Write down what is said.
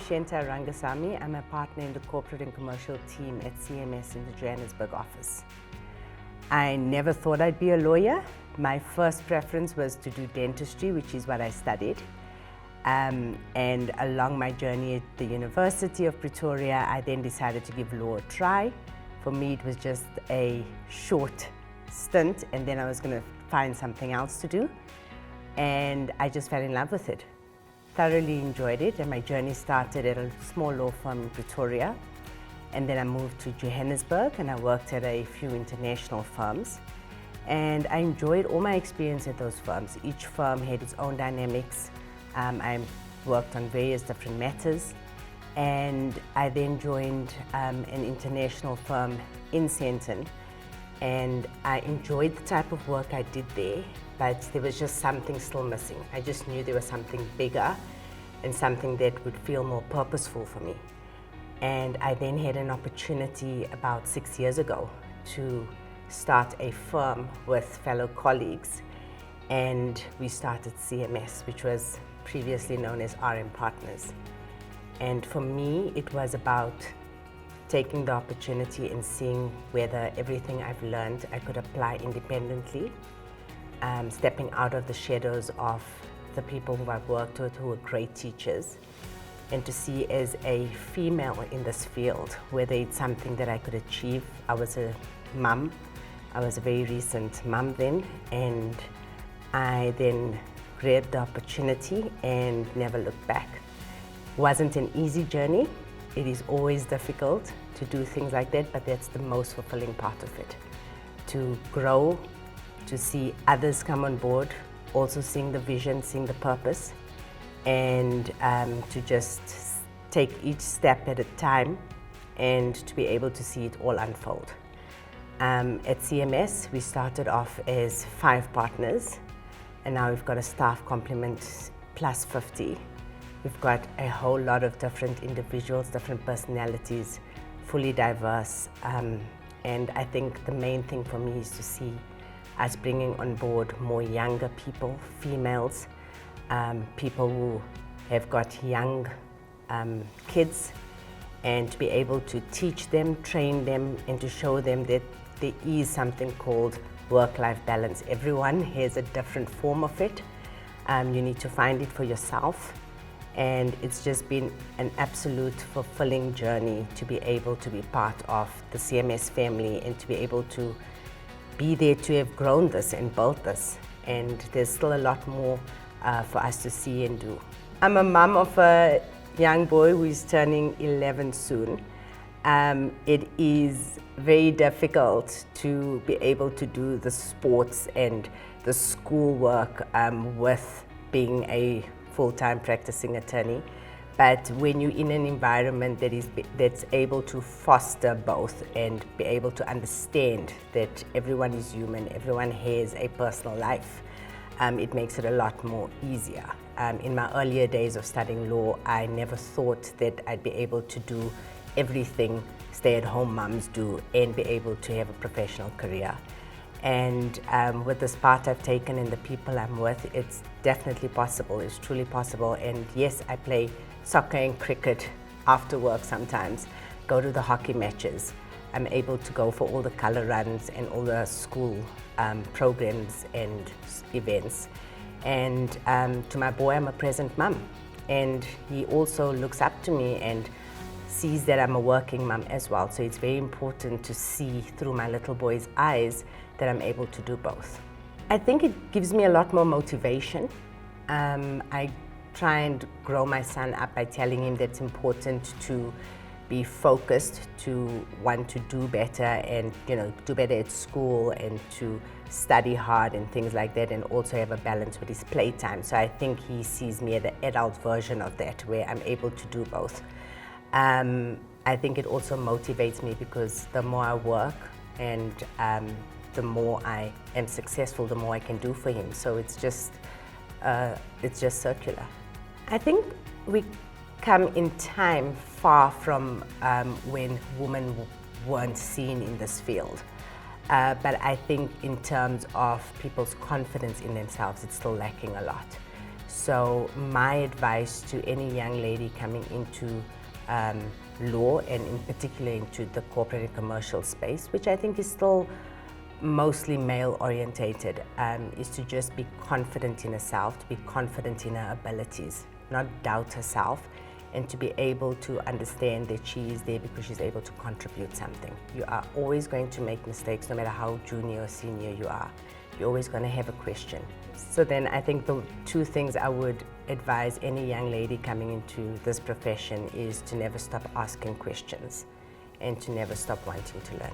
Yushanta Rungasammy. I'm a partner in the corporate and commercial team at CMS in the Johannesburg office. I never thought I'd be a lawyer. My first preference was to do dentistry, which is what I studied. And along my journey at the University of Pretoria, I then decided to give law a try. For me, it was just a short stint, and then I was going to find something else to do. And I just fell in love with it. Thoroughly enjoyed it, and my journey started at a small law firm in Pretoria. And then I moved to Johannesburg, and I worked at a few international firms. And I enjoyed all my experience at those firms. Each firm had its own dynamics. I worked on various different matters, and I then joined an international firm in Sandton, and I enjoyed the type of work I did there, but there was just something still missing. I just knew there was something bigger and something that would feel more purposeful for me. And I then had an opportunity about 6 years ago to start a firm with fellow colleagues, and we started CMS, which was previously known as RM Partners. And for me, it was about taking the opportunity and seeing whether everything I've learned I could apply independently, stepping out of the shadows of the people who I've worked with who are great teachers, and to see as a female in this field whether it's something that I could achieve. I was a mum. I was a very recent mum then, and I then grabbed the opportunity and never looked back. Wasn't an easy journey. It is always difficult to do things like that, but that's the most fulfilling part of it. To grow, to see others come on board, also seeing the vision, seeing the purpose, and to just take each step at a time and to be able to see it all unfold. At CMS, we started off as 5 partners, and now we've got a staff complement plus 50. We've got a whole lot of different individuals, different personalities, fully diverse. And I think the main thing for me is to see us bringing on board more younger people, females, people who have got young kids, and to be able to teach them, train them, and to show them that there is something called work-life balance. Everyone has a different form of it. You need to find it for yourself. And it's just been an absolute fulfilling journey to be able to be part of the CMS family and to be able to be there to have grown this and built this. And there's still a lot more for us to see and do. I'm a mum of a young boy who is turning 11 soon. It is very difficult to be able to do the sports and the schoolwork with being a full-time practicing attorney. But when you're in an environment that's able to foster both and be able to understand that everyone is human, everyone has a personal life, it makes it a lot more easier. In my earlier days of studying law, I never thought that I'd be able to do everything stay-at-home mums do and be able to have a professional career. And with this part I've taken and the people I'm with, it's definitely possible, it's truly possible. And yes, I play soccer and cricket after work sometimes, go to the hockey matches. I'm able to go for all the color runs and all the school programs and events. And to my boy, I'm a present mum. And he also looks up to me and sees that I'm a working mum as well. So it's very important to see through my little boy's eyes that I'm able to do both. I think it gives me a lot more motivation. I try and grow my son up by telling him that it's important to be focused, to want to do better and do better at school and to study hard and things like that, and also have a balance with his playtime. So I think he sees me as the adult version of that, where I'm able to do both. I think it also motivates me because the more I work and the more I am successful, the more I can do for him. So it's just circular. I think we come in time far from when women weren't seen in this field. But I think in terms of people's confidence in themselves, it's still lacking a lot. So my advice to any young lady coming into law, and in particular into the corporate and commercial space, which I think is still mostly male orientated, is to just be confident in herself, to be confident in her abilities, not doubt herself, and to be able to understand that she is there because she's able to contribute something. You are always going to make mistakes, no matter how junior or senior you are. You're always going to have a question. So then I think the two things I would advise any young lady coming into this profession is to never stop asking questions and to never stop wanting to learn.